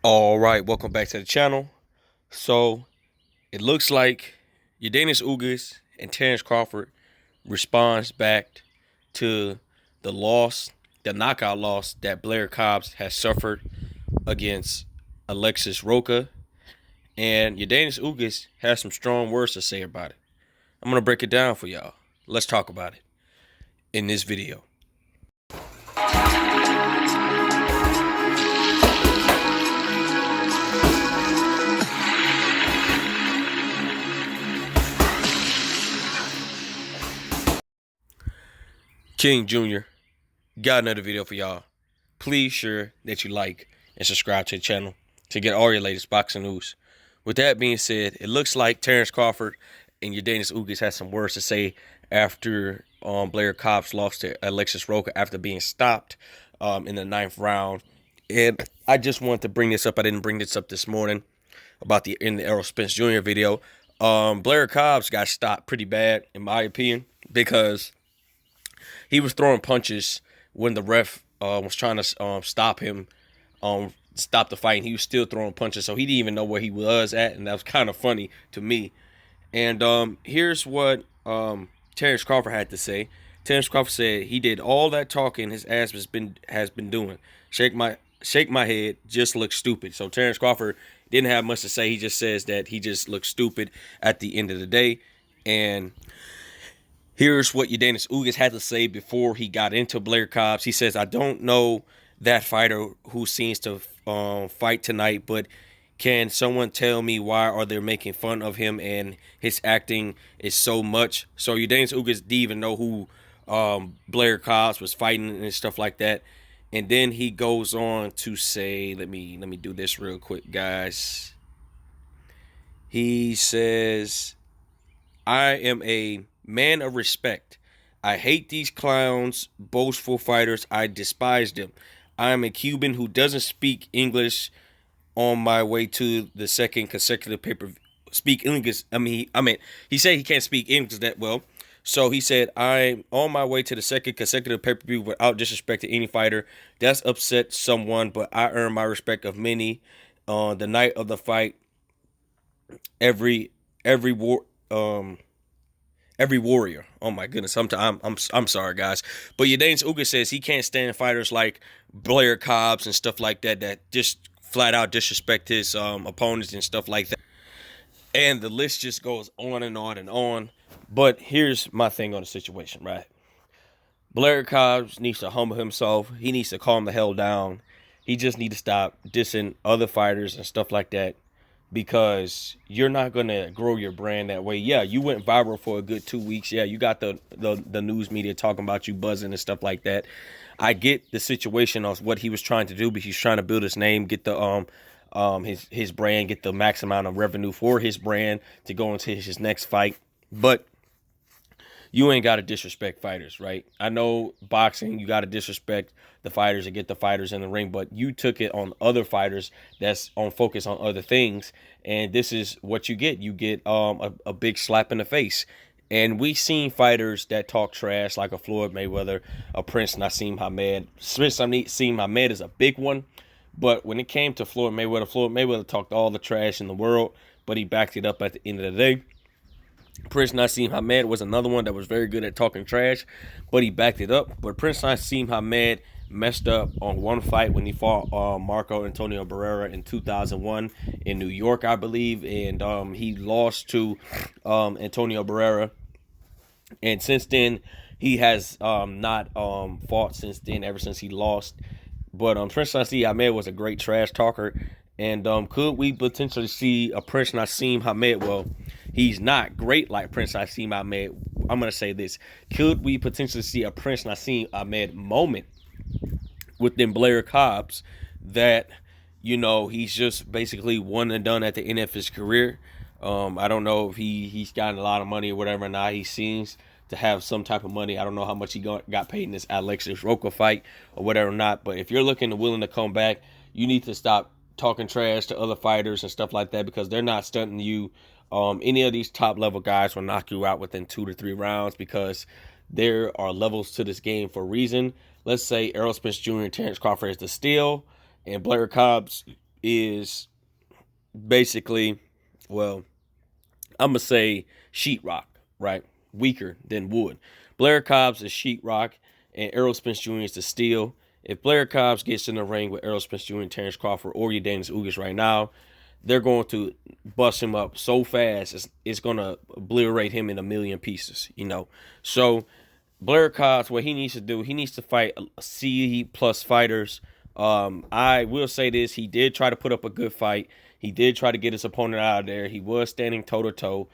All right, welcome back to the channel. So it looks like Yordenis Ugas and Terence Crawford responds back to the loss, the knockout loss that Blair Cobbs has suffered against Alexis Roca, and Yordenis Ugas has some strong words to say about it. I'm gonna break it down for y'all. Let's talk about it in this video. King Jr. got another video for y'all. Please sure that you like and subscribe to the channel to get all your latest boxing news. With that being said, it looks like Terence Crawford and Yordenis Ugas had some words to say after Blair Cobbs lost to Alexis Roca after being stopped in the 9th round. And I just wanted to bring this up. I didn't bring this up this morning about in the Errol Spence Jr. video. Blair Cobbs got stopped pretty bad, in my opinion, because he was throwing punches when the ref was trying to stop him, stop the fight. And he was still throwing punches, so he didn't even know where he was at, and that was kind of funny to me. And here's what Terence Crawford had to say. Terence Crawford said he did all that talking his ass has been doing. Shake my head, just look stupid. So Terence Crawford didn't have much to say. He just says that he just looks stupid at the end of the day. And here's what Yordenis Ugas had to say before he got into Blair Cobbs. He says, I don't know that fighter who seems to fight tonight, but can someone tell me why are they making fun of him and his acting is so much? So Yordenis Ugas didn't even know who Blair Cobbs was fighting and stuff like that. And then he goes on to say, let me do this real quick, guys. He says, I am a man of respect. I hate these clowns, boastful fighters. I despise them. I am a Cuban who doesn't speak English on my way to the second consecutive pay-per-view. Speak English. I mean, he said he can't speak English that well. So he said, I'm on my way to the second consecutive pay-per-view without disrespect to any fighter. That's upset someone, but I earn my respect of many. On the night of the fight, every war every warrior. Oh my goodness, I'm sorry, guys. But Yordenis Ugas says he can't stand fighters like Blair Cobbs and stuff like that that just flat out disrespect his opponents and stuff like that. And the list just goes on and on and on. But here's my thing on the situation, right? Blair Cobbs needs to humble himself. He needs to calm the hell down. He just needs to stop dissing other fighters and stuff like that, because you're not going to grow your brand that way. Yeah, you went viral for a good 2 weeks. Yeah, you got the news media talking about you, buzzing and stuff like that. I get the situation of what he was trying to do, but he's trying to build his name, get the his brand, get the max amount of revenue for his brand to go into his next fight. But you ain't got to disrespect fighters, right? I know boxing, you got to disrespect the fighters and get the fighters in the ring, but you took it on other fighters that's on focus on other things, and this is what you get. You get a big slap in the face. And we seen fighters that talk trash like a Floyd Mayweather, a Prince Nassim Hamed. Prince Nassim Hamed is a big one, but when it came to Floyd Mayweather talked all the trash in the world, but he backed it up at the end of the day. Prince Nassim Hamed was another one that was very good at talking trash, but he backed it up. But Prince Nassim Hamed messed up on one fight when he fought Marco Antonio Barrera in 2001 in New York, I believe, and he lost to Antonio Barrera. And since then, he has not fought since then, ever since he lost. But Prince Nassim Hamed was a great trash talker. And could we potentially see a Prince Nassim Hamed? Well, he's not great like Prince Nassim Hamed. I'm going to say this. Could we potentially see a Prince Nassim Hamed moment within Blair Cobbs that, you know, he's just basically one and done at the end of his career? I don't know if he's gotten a lot of money or whatever or not. He seems to have some type of money. I don't know how much he got paid in this Alexis Roca fight or whatever or not. But if you're looking to willing to come back, you need to stop talking trash to other fighters and stuff like that, because they're not stunting you. Any of these top level guys will knock you out within 2 to 3 rounds, because there are levels to this game for a reason. Let's say Errol Spence Jr. and Terence Crawford is the steal, and Blair Cobbs is basically, well, I'm gonna say sheetrock, right? Weaker than wood. Blair Cobbs is sheetrock, and Errol Spence Jr. is the steel. If Blair Cobbs gets in the ring with Errol Spence Jr. and Terence Crawford or Yordenis Ugas right now, they're going to bust him up so fast it's going to obliterate him in a million pieces, you know. So Blair Cobbs, what he needs to do, he needs to fight C plus fighters. I will say this: he did try to put up a good fight. He did try to get his opponent out of there. He was standing toe to toe.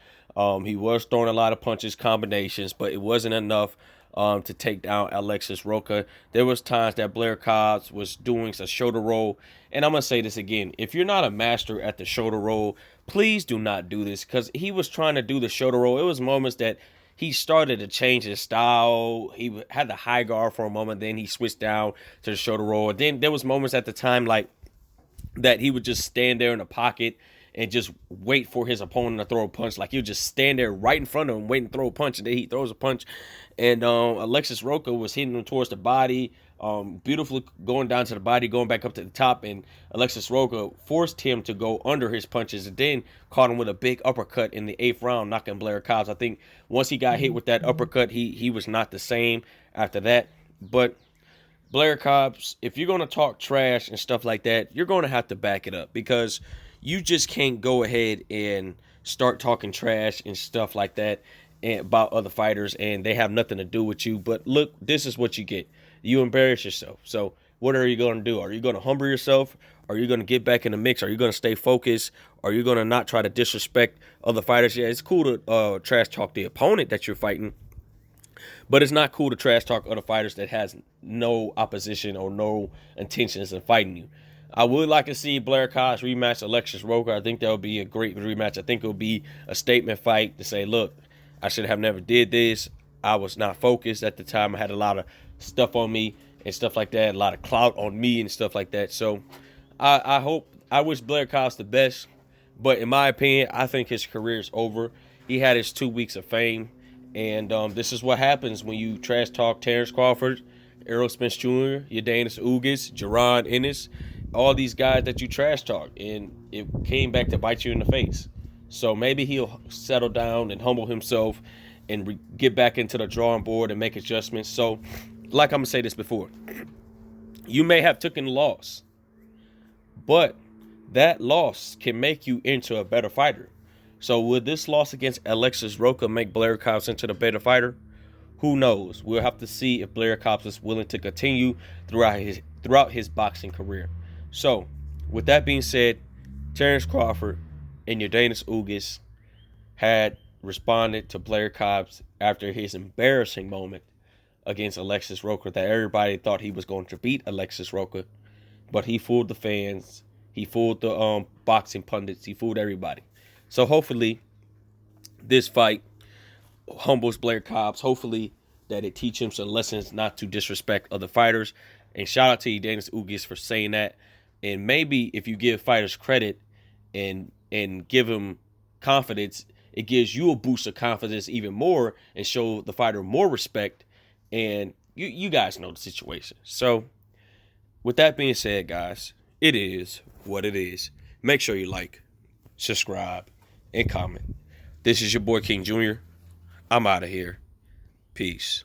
He was throwing a lot of punches, combinations, but it wasn't enough to take down Alexis Roca. There was times that Blair Cobbs was doing a shoulder roll. And I'm going to say this again. If you're not a master at the shoulder roll, please do not do this, because he was trying to do the shoulder roll. It was moments that he started to change his style. He had the high guard for a moment. Then he switched down to the shoulder roll. And then there was moments at the time like that he would just stand there in the pocket and just wait for his opponent to throw a punch. Like, he'll just stand there right in front of him, waiting to throw a punch, and then he throws a punch. And Alexis Roca was hitting him towards the body, beautifully going down to the body, going back up to the top. And Alexis Roca forced him to go under his punches, and then caught him with a big uppercut in the 8th round, knocking Blair Cobbs. I think once he got hit with that uppercut, he was not the same after that. But Blair Cobbs, if you're going to talk trash and stuff like that, you're going to have to back it up, because you just can't go ahead and start talking trash and stuff like that about other fighters, and they have nothing to do with you. But look, this is what you get. You embarrass yourself. So what are you going to do? Are you going to humble yourself? Are you going to get back in the mix? Are you going to stay focused? Are you going to not try to disrespect other fighters? Yeah, it's cool to trash talk the opponent that you're fighting, but it's not cool to trash talk other fighters that has no opposition or no intentions of fighting you. I would like to see Blair Cobbs rematch Alexis Roca. I think that would be a great rematch. I think it would be a statement fight to say, look, I should have never did this. I was not focused at the time. I had a lot of stuff on me and stuff like that, a lot of clout on me and stuff like that. So I wish Blair Cobbs the best. But in my opinion, I think his career is over. He had his 2 weeks of fame. And this is what happens when you trash talk Terence Crawford, Errol Spence Jr., Yordenis Ugas, Yordenis, all these guys that you trash talk, and it came back to bite you in the face. So maybe he'll settle down and humble himself and get back into the drawing board and make adjustments. So, like I'm going to say this before, you may have taken a loss, but that loss can make you into a better fighter. So would this loss against Alexis Roca make Blair Cobbs into the better fighter? Who knows? We'll have to see if Blair Cobbs is willing to continue throughout his boxing career. So, with that being said, Terence Crawford and Yordenis Ugas had responded to Blair Cobbs after his embarrassing moment against Alexis Roca, that everybody thought he was going to beat Alexis Roca, but he fooled the fans, he fooled the boxing pundits, he fooled everybody. So hopefully this fight humbles Blair Cobbs. Hopefully that it teaches him some lessons not to disrespect other fighters. And shout out to Yordenis Ugas for saying that. And maybe if you give fighters credit and give them confidence, it gives you a boost of confidence even more and show the fighter more respect. And you guys know the situation. So with that being said, guys, it is what it is. Make sure you like, subscribe, and comment. This is your boy King Jr. I'm out of here. Peace.